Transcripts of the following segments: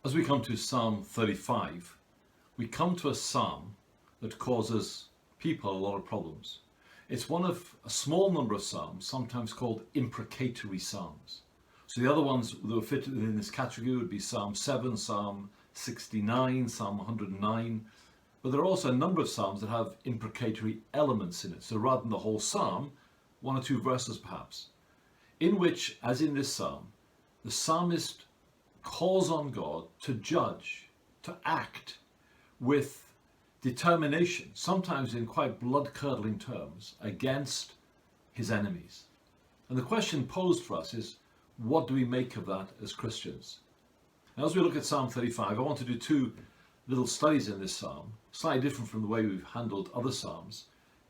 As we come to Psalm 35, we come to a psalm that causes people a lot of problems. It's one of a small number of psalms, sometimes called imprecatory psalms. So the other ones that would fit within this category would be Psalm 7, Psalm 69, Psalm 109. But there are also a number of psalms that have imprecatory elements in it. So rather than the whole psalm, one or two verses perhaps, in which, as in this psalm, the psalmist calls on God to judge, to act with determination, sometimes in quite blood-curdling terms, against his enemies. And the question posed for us is, what do we make of that as Christians? Now, as we look at Psalm 35, I want to do two little studies in this psalm, slightly different from the way we've handled other psalms.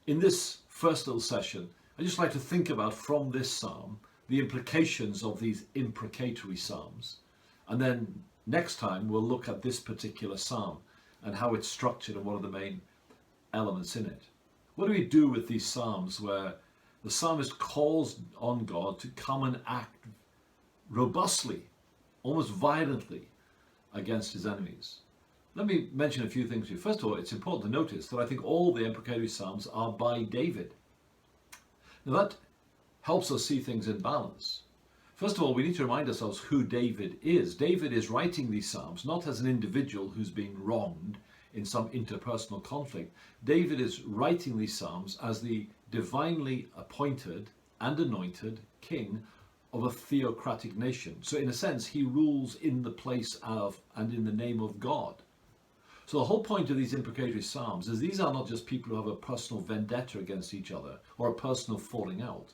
In this first little session, I'd just like to think about from this psalm the implications of these imprecatory psalms. And then next time we'll look at this particular psalm and how it's structured and what are the main elements in it. What do we do with these psalms where the psalmist calls on God to come and act robustly, almost violently, against his enemies? Let me mention a few things to you. First of all, it's important to notice that I think all the imprecatory psalms are by David. Now that helps us see things in balance. First of all, we need to remind ourselves who David is. David is writing these psalms not as an individual who's being wronged in some interpersonal conflict. David is writing these psalms as the divinely appointed and anointed king of a theocratic nation. So in a sense, he rules in the place of and in the name of God. So the whole point of these imprecatory psalms is these are not just people who have a personal vendetta against each other or a personal falling out.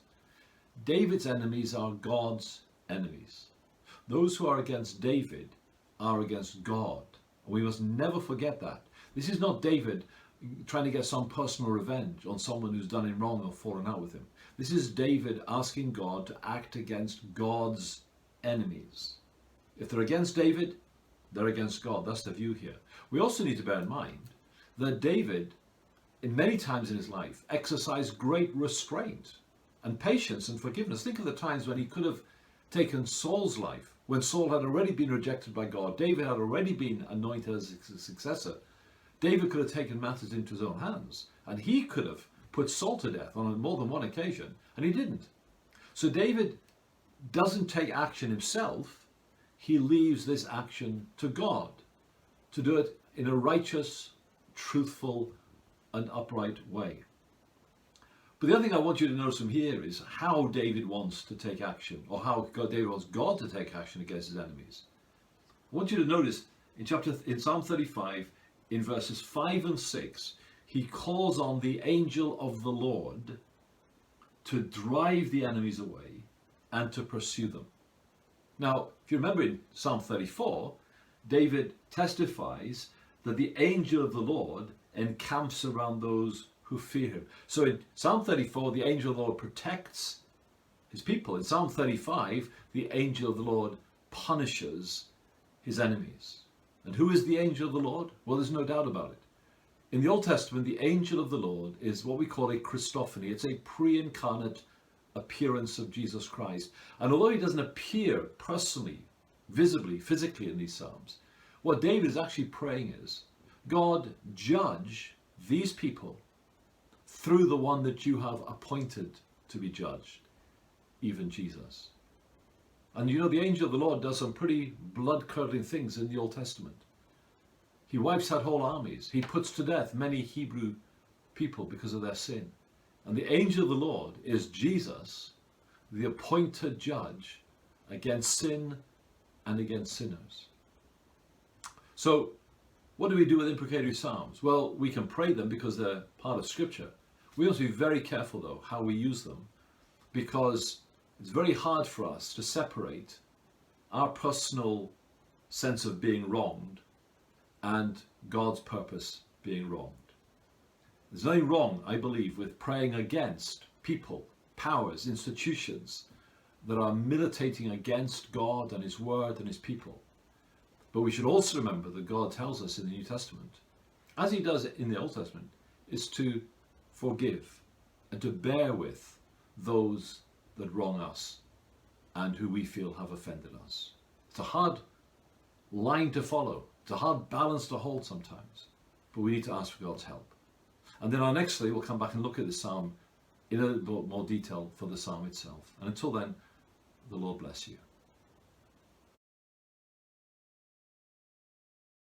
David's enemies are God's enemies. Those who are against David are against God. We must never forget that. This is not David trying to get some personal revenge on someone who's done him wrong or fallen out with him. This is David asking God to act against God's enemies. If they're against David, they're against God. That's the view here. We also need to bear in mind that David, in many times in his life, exercised great restraint and patience and forgiveness. Think of the times when he could have taken Saul's life, when Saul had already been rejected by God. David had already been anointed as his successor. David could have taken matters into his own hands, and he could have put Saul to death on more than one occasion, and he didn't. So David doesn't take action himself. He leaves this action to God, to do it in a righteous, truthful, and upright way. But the other thing I want you to notice from here is how David wants to take action, or how David wants God to take action against his enemies. I want you to notice in Psalm 35, in verses 5 and 6, he calls on the angel of the Lord to drive the enemies away and to pursue them. Now, if you remember in Psalm 34, David testifies that the angel of the Lord encamps around those who fear him. So in Psalm 34, the angel of the Lord protects his people. In Psalm 35, the angel of the Lord punishes his enemies. And who is the angel of the Lord? Well, there's no doubt about it. In the Old Testament, the angel of the Lord is what we call a Christophany. It's a pre-incarnate appearance of Jesus Christ. And although he doesn't appear personally, visibly, physically in these Psalms, what David is actually praying is, God, judge these people through the one that you have appointed to be judged, even Jesus. And you know, the angel of the Lord does some pretty blood-curdling things in the Old Testament. He wipes out whole armies. He puts to death many Hebrew people because of their sin. And the angel of the Lord is Jesus, the appointed judge against sin and against sinners. So, what do we do with imprecatory psalms? Well, we can pray them because they're part of Scripture. We have to be very careful, though, how we use them, because it's very hard for us to separate our personal sense of being wronged and God's purpose being wronged. There's nothing wrong, I believe, with praying against people, powers, institutions that are militating against God and His Word and His people. But we should also remember that God tells us in the New Testament, as He does in the Old Testament, is to forgive and to bear with those that wrong us and who we feel have offended us. It's a hard line to follow. It's a hard balance to hold sometimes, but we need to ask for God's help. And then nextly, we'll come back and look at the psalm in a little bit more detail for the psalm itself. And until then, the Lord bless you.